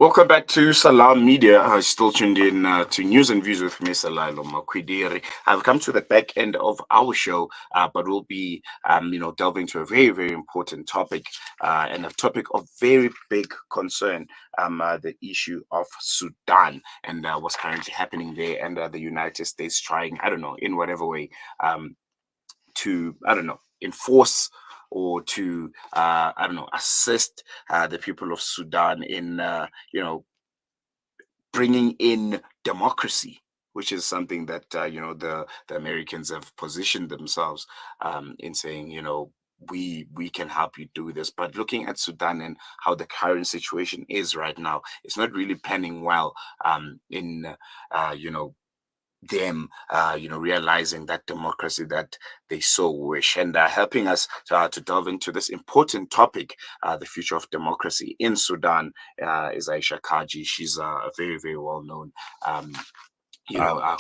Welcome back to Salam Media. Still tuned in to News and Views with me, Salalo Makwidiri. I've come to the back end of our show, but we'll be, delving into a very, very important topic and a topic of very big concern, the issue of Sudan and what's currently happening there, and the United States trying, I don't know, in whatever way, to, I don't know, enforce or to, assist the people of Sudan in, bringing in democracy, which is something that the Americans have positioned themselves in saying, we can help you do this. But looking at Sudan and how the current situation is right now, it's not really panning well in them realizing that democracy that they so wish, and helping us to delve into this important topic, the future of democracy in Sudan, is Ayesha Kajee. She's a very, very well known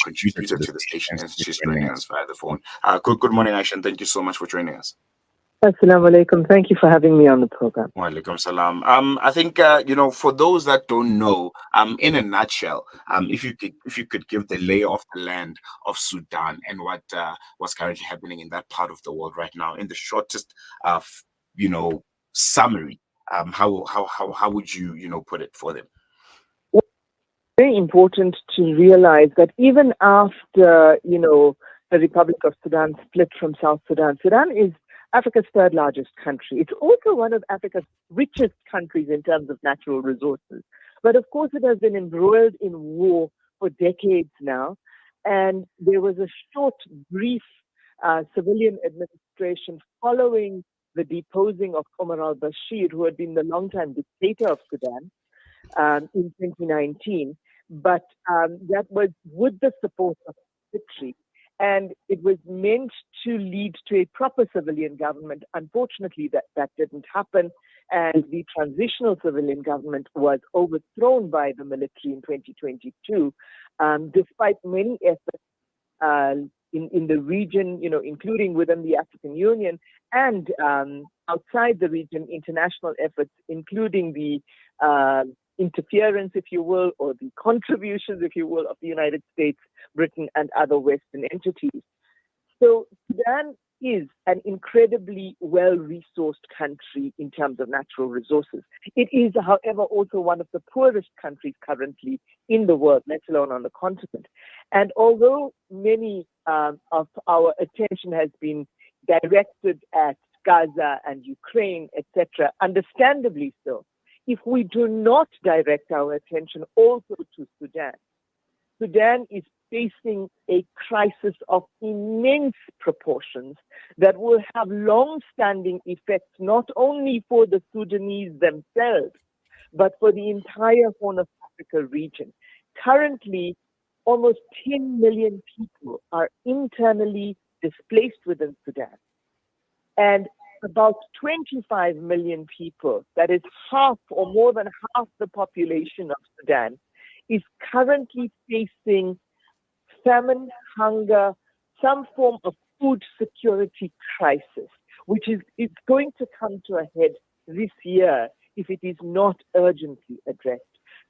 contributor to the station, and she's joining us via the phone. Good morning, Ayesha, and thank you so much for joining us. Assalamu alaikum. Thank you for having me on the program. Wa alaikum salam. I think for those that don't know, in a nutshell, if you could give the lay of the land of Sudan and what's currently happening in that part of the world right now in the shortest summary, how would you put it for them? Very important to realize that even after the Republic of Sudan split from South Sudan, Sudan is Africa's third largest country. It's also one of Africa's richest countries in terms of natural resources. But of course, it has been embroiled in war for decades now. And there was a short, brief civilian administration following the deposing of Omar al-Bashir, who had been the longtime dictator of Sudan in 2019. But that was with the support of victory. And it was meant to lead to a proper civilian government. Unfortunately, that didn't happen. And the transitional civilian government was overthrown by the military in 2022, despite many efforts in the region, including within the African Union and outside the region, international efforts, including the interference, if you will, or the contributions, if you will, of the United States, Britain, and other Western entities. So Sudan is an incredibly well-resourced country in terms of natural resources. It is, however, also one of the poorest countries currently in the world, let alone on the continent. And although many of our attention has been directed at Gaza and Ukraine, etc., understandably so, if we do not direct our attention also to Sudan, Sudan is facing a crisis of immense proportions that will have long-standing effects not only for the Sudanese themselves, but for the entire Horn of Africa region. Currently, almost 10 million people are internally displaced within Sudan. And about 25 million people, that is half or more than half the population of Sudan, is currently facing famine, hunger, some form of food security crisis, which is going to come to a head this year if it is not urgently addressed.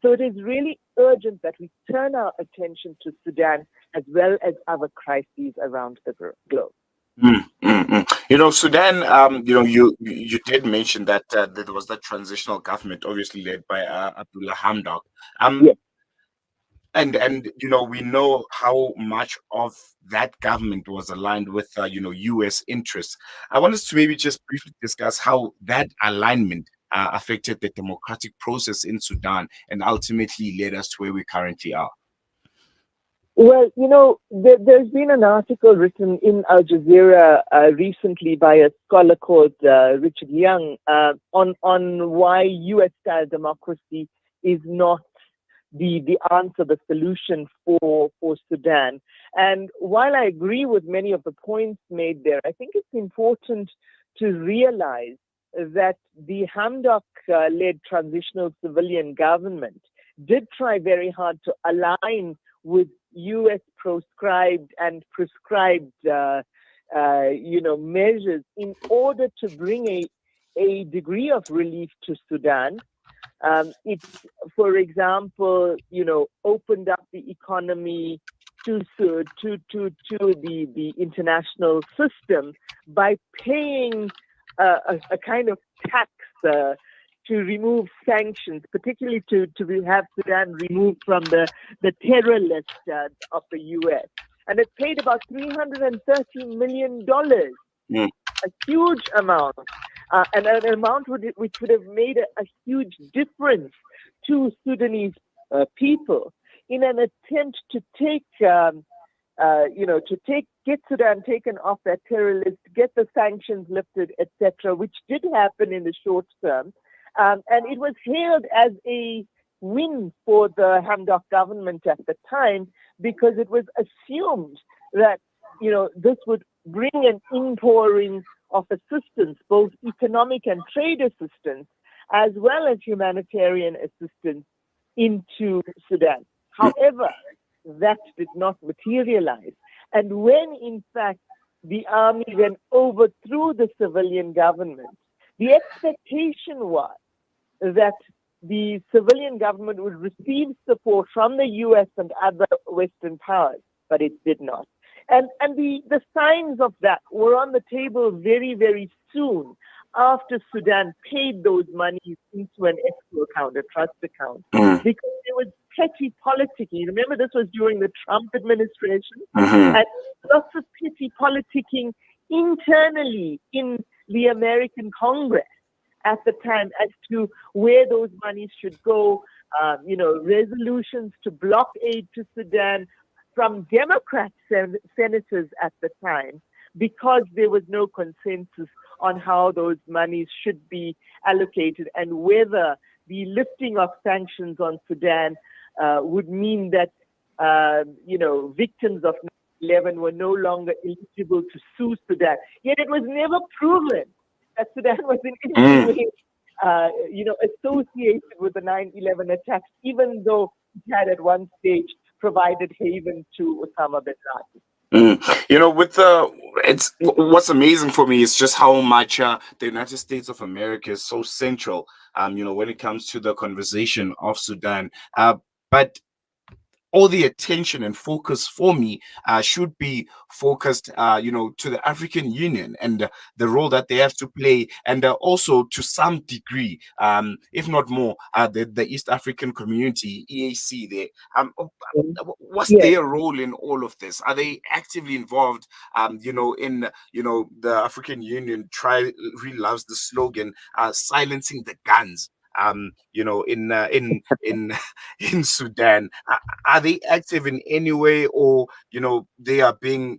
So it is really urgent that we turn our attention to Sudan as well as other crises around the globe. Sudan, you did mention that there was that transitional government, obviously led by Abdullah Hamdok. Yes. And we know how much of that government was aligned with U.S. interests. I want us to maybe just briefly discuss how that alignment affected the democratic process in Sudan and ultimately led us to where we currently are. Well, there's been an article written in Al Jazeera recently by a scholar called Richard Young on why U.S.-style democracy is not the answer, the solution for Sudan. And while I agree with many of the points made there, I think it's important to realize that the Hamdok-led transitional civilian government did try very hard to align with U.S. proscribed and prescribed, measures in order to bring a degree of relief to Sudan. It, for example, opened up the economy to the international system by paying a kind of tax to remove sanctions, particularly to have Sudan removed from the terror list of the U.S. And it paid about $330 million, Mm. a huge amount, and an amount which would have made a huge difference to Sudanese people in an attempt to take, get Sudan taken off that terror list, get the sanctions lifted, etc., which did happen in the short term. And it was hailed as a win for the Hamdok government at the time because it was assumed that, this would bring an inpouring of assistance, both economic and trade assistance, as well as humanitarian assistance into Sudan. However, that did not materialize. And when, in fact, the army then overthrew the civilian government, the expectation was that the civilian government would receive support from the U.S. and other Western powers, but it did not. And the signs of that were on the table very, very soon after Sudan paid those monies into an escrow account, a trust account, because there was petty politicking. Remember, this was during the Trump administration, and lots of petty politicking internally in the American Congress at the time as to where those monies should go, resolutions to block aid to Sudan from Democrat senators at the time, because there was no consensus on how those monies should be allocated and whether the lifting of sanctions on Sudan would mean that, victims of 9/11 were no longer eligible to sue Sudan. Yet it was never proven that Sudan was in any way, associated with the 9/11 attacks, even though it had at one stage provided haven to Osama bin Laden. It's what's amazing for me is just how much the United States of America is so central, when it comes to the conversation of Sudan. But all the attention and focus for me should be focused, to the African Union and the role that they have to play, and also to some degree, if not more, the East African community, EAC. There, what's Yes. their role in all of this? Are they actively involved? In the African Union really loves the slogan, "Silencing the guns." In in Sudan. Are they active in any way, or they are being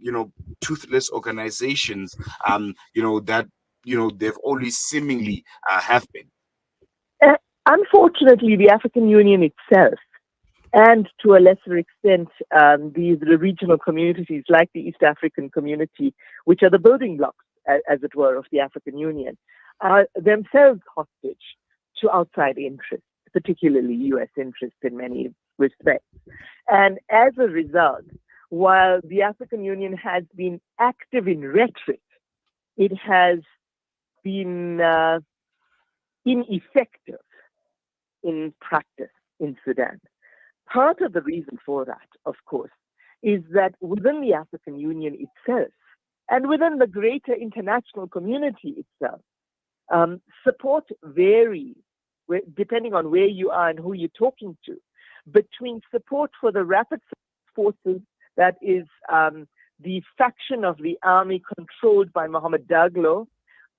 toothless organizations that they've always seemingly have been? Unfortunately, the African Union itself, and to a lesser extent, the regional communities like the East African community, which are the building blocks, as it were, of the African Union, are themselves hostage to outside interests, particularly U.S. interests in many respects. And as a result, while the African Union has been active in rhetoric, it has been ineffective in practice in Sudan. Part of the reason for that, of course, is that within the African Union itself and within the greater international community itself, support varies depending on where you are and who you're talking to, between support for the rapid forces, that is the faction of the army controlled by Mohammed Daglo,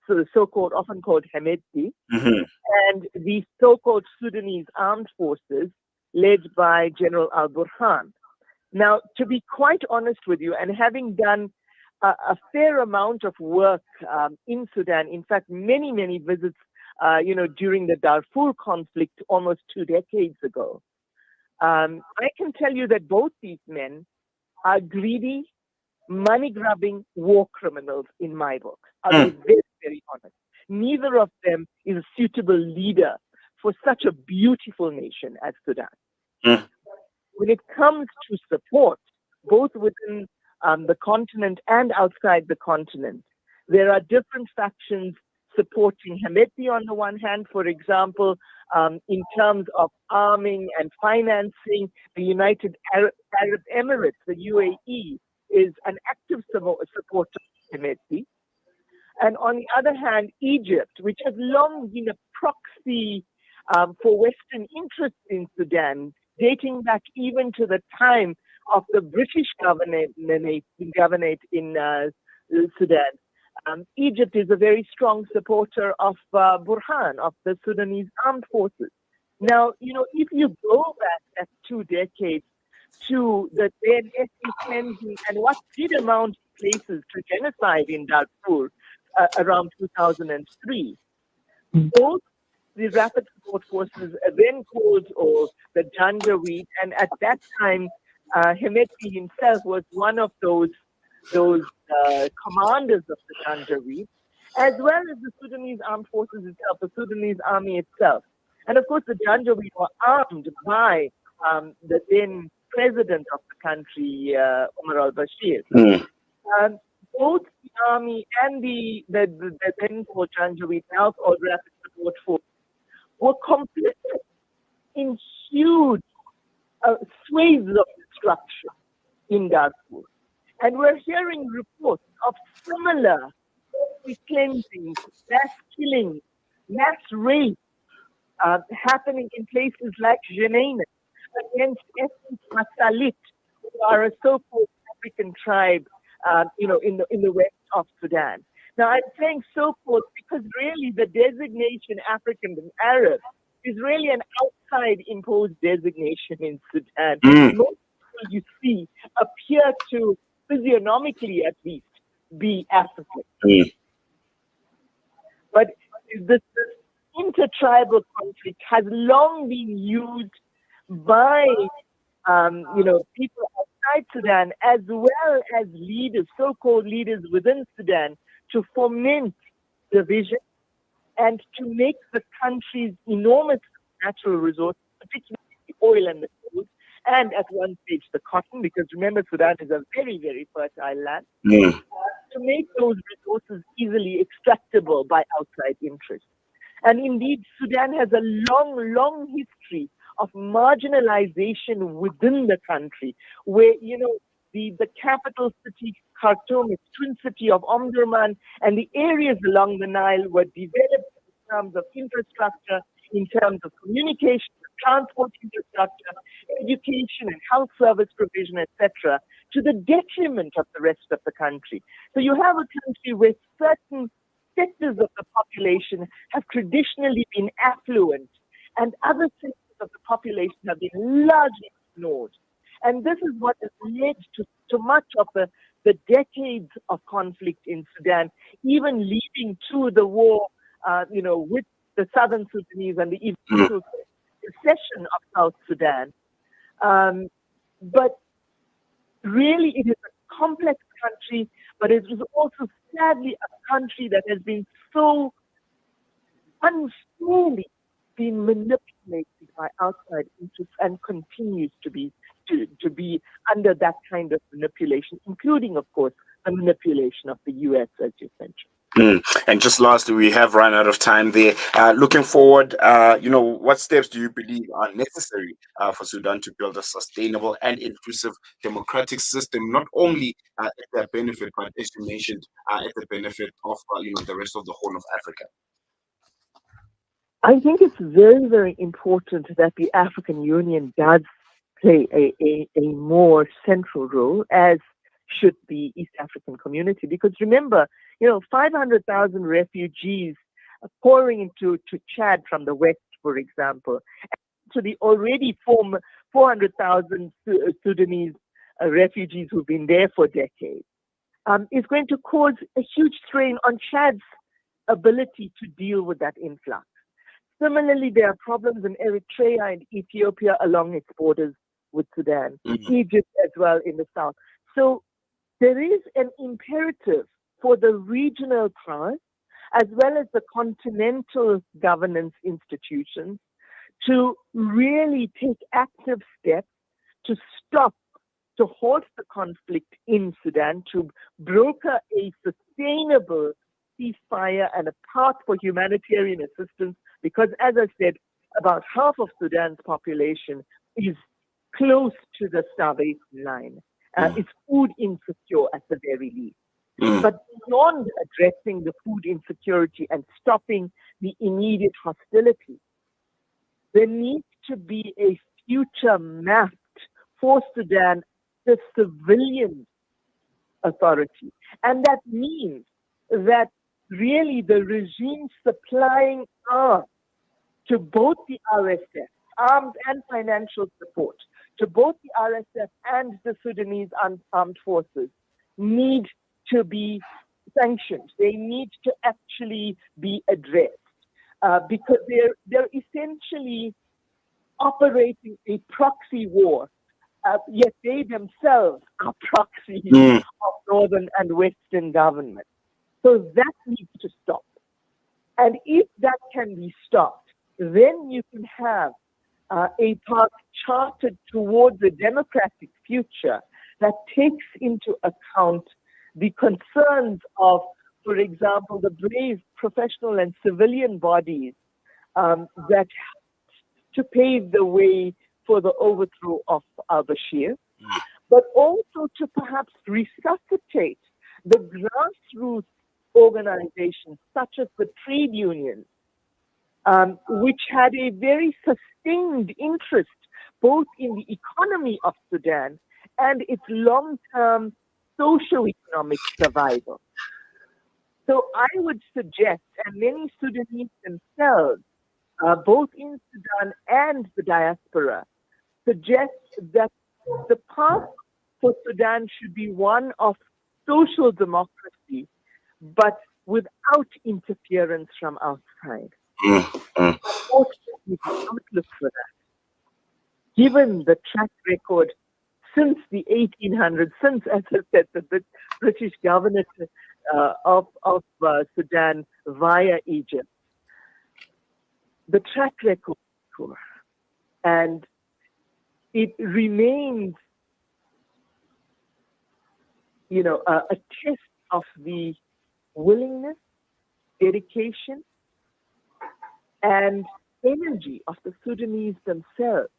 so the so-called, often called Hemedti, and the so-called Sudanese armed forces led by General al-Burhan. Now, to be quite honest with you, and having done a fair amount of work in Sudan, in fact, many, many visits, during the Darfur conflict almost 2 decades ago, I can tell you that both these men are greedy, money-grubbing war criminals in my book. I'll be very, very honest. Neither of them is a suitable leader for such a beautiful nation as Sudan. When it comes to support, both within the continent and outside the continent, there are different factions supporting Hemedti on the one hand. For example, in terms of arming and financing. The United Arab Emirates, the UAE, is an active supporter of Hemeti. And on the other hand, Egypt, which has long been a proxy for Western interests in Sudan, dating back even to the time of the British governorate in Sudan. Egypt is a very strong supporter of Burhan, of the Sudanese armed forces. Now, if you go back 2 decades to the then ethnic cleansing and what did amount in places to genocide in Darfur around 2003, both the Rapid Support Forces, then called the Janjaweed, and at that time, Hemeti himself was one of those commanders of the Janjaweed, as well as the Sudanese armed forces itself, the Sudanese army itself. And of course, the Janjaweed were armed by the then president of the country, Omar al-Bashir. Both the army and the then called Janjaweed, now called Rapid Support Force, were complicit in huge swathes of destruction in Darfur. And we're hearing reports of similar cleansing, mass killings, mass rapes happening in places like Jenin against ethnic Masalit, who are a so-called African tribe, in the west of Sudan. Now, I'm saying so-called because really the designation African and Arab is really an outside imposed designation in Sudan. Most people you see appear to, physiognomically at least, be African. But this intertribal conflict has long been used by people outside Sudan, as well as leaders, so-called leaders within Sudan, to foment division and to make the country's enormous natural resources, particularly the oil and the gold, and at one stage the cotton, because remember, Sudan is a very, very fertile land, to make those resources easily extractable by outside interests. And indeed, Sudan has a long, long history of marginalization within the country, where, the capital city, Khartoum, is twin city of Omdurman, and the areas along the Nile were developed in terms of infrastructure, in terms of communication, transport infrastructure, education and health service provision, etc., to the detriment of the rest of the country. So you have a country where certain sectors of the population have traditionally been affluent, and other sectors of the population have been largely ignored. And this is what has led to much of the decades of conflict in Sudan, even leading to the war, with the Southern Sudanese and the eventual secession of South Sudan. But really, it is a complex country, but it is also sadly a country that has been so unfairly been manipulated by outside interests and continues to be under that kind of manipulation, including, of course, the manipulation of the U.S., as you mentioned. And just lastly, we have run out of time there. Looking forward, what steps do you believe are necessary for Sudan to build a sustainable and inclusive democratic system, not only at their benefit, but as you mentioned, at the benefit of the rest of the Horn of Africa? I think it's very, very important that the African Union does play a more central role, as should the East African community. Because remember, 500,000 refugees pouring into Chad from the west, for example, and to the already 400,000 Sudanese refugees who've been there for decades, is going to cause a huge strain on Chad's ability to deal with that influx. Similarly, there are problems in Eritrea and Ethiopia along its borders with Sudan, Egypt as well in the south. So there is an imperative for the regional powers, as well as the continental governance institutions, to really take active steps to halt the conflict in Sudan, to broker a sustainable ceasefire and a path for humanitarian assistance, because, as I said, about half of Sudan's population is close to the starvation line. It's food insecure at the very least. But beyond addressing the food insecurity and stopping the immediate hostility, there needs to be a future mapped for Sudan, the civilian authority. And that means that really the regime supplying arms to both the RSF, arms and financial support, to both the RSF and the Sudanese armed forces need to be sanctioned. They need to actually be addressed because they're essentially operating a proxy war, yet they themselves are proxies of northern and western governments. So that needs to stop. And if that can be stopped, then you can have a path charted towards a democratic future that takes into account the concerns of, for example, the brave professional and civilian bodies that to pave the way for the overthrow of al-Bashir, but also to perhaps resuscitate the grassroots organizations such as the trade unions, which had a very sustained interest both in the economy of Sudan and its long-term socio-economic survival. So I would suggest, and many Sudanese themselves, both in Sudan and the diaspora, suggest that the path for Sudan should be one of social democracy, but without interference from outside. Unfortunately, we don't look for that. Given the track record since the 1800s, since, as I said, the British governor of Sudan via Egypt, the track record is poor. And it remains, a test of the willingness, dedication, and energy of the Sudanese themselves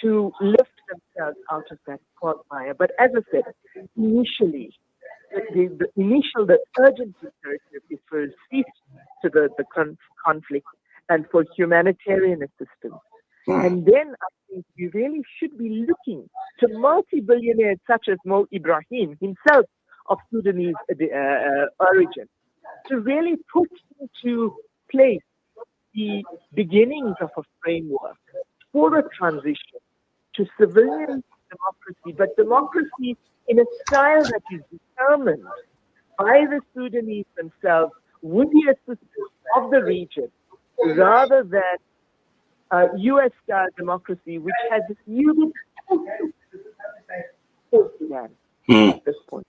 to lift themselves out of that quagmire. But as I said, initially, the urgent imperative is for a cease to the conflict and for humanitarian assistance. And then I think we really should be looking to multi-billionaires such as Mo Ibrahim, himself of Sudanese origin, to really put into place the beginnings of a framework for a transition to civilian democracy, but democracy in a style that is determined by the Sudanese themselves with the assistance of the region, rather than US-style democracy, which has yielded to Sudan at this point.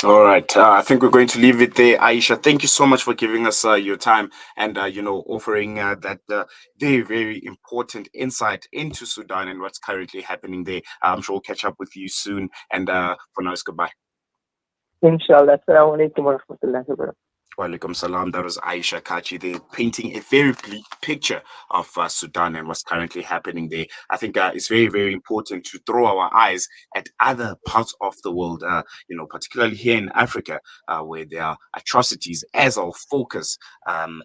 All right. I think we're going to leave it there. Ayesha, thank you so much for giving us your time and, offering that very, very important insight into Sudan and what's currently happening there. I'm sure we'll catch up with you soon. And for now, it's goodbye. Inshallah. Assalamu alaikum wa rahmatullahi wa barakatuh. Walaikum salam. That was Ayesha Kajee there, painting a very bleak picture of Sudan and what's currently happening there. I think it's very, very important to throw our eyes at other parts of the world, particularly here in Africa, where there are atrocities. As our focus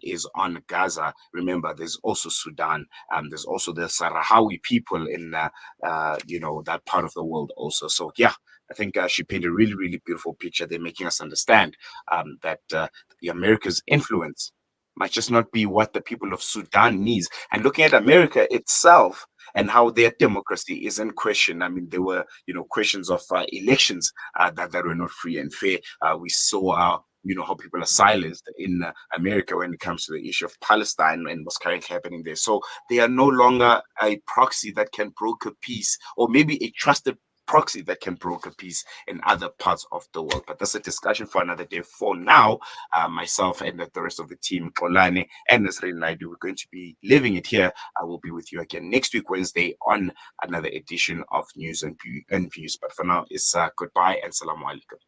is on Gaza, remember, there's also Sudan. There's also the Sahrawi people in, that part of the world also. So, yeah. I think she painted a really, really beautiful picture. They're making us understand that the America's influence might just not be what the people of Sudan needs. And looking at America itself and how their democracy is in question. I mean, there were, questions of elections that were not free and fair. We saw how people are silenced in America when it comes to the issue of Palestine and what's currently happening there. So they are no longer a proxy that can broker peace, or maybe a trusted proxy that can broker peace in other parts of the world. But that's a discussion for another day. For now, myself and the rest of the team, Kolane and Nasrin Naidu, we're going to be living it here. I will be with you again next week, Wednesday, on another edition of News and Views. But for now, it's goodbye and salamu alaikum.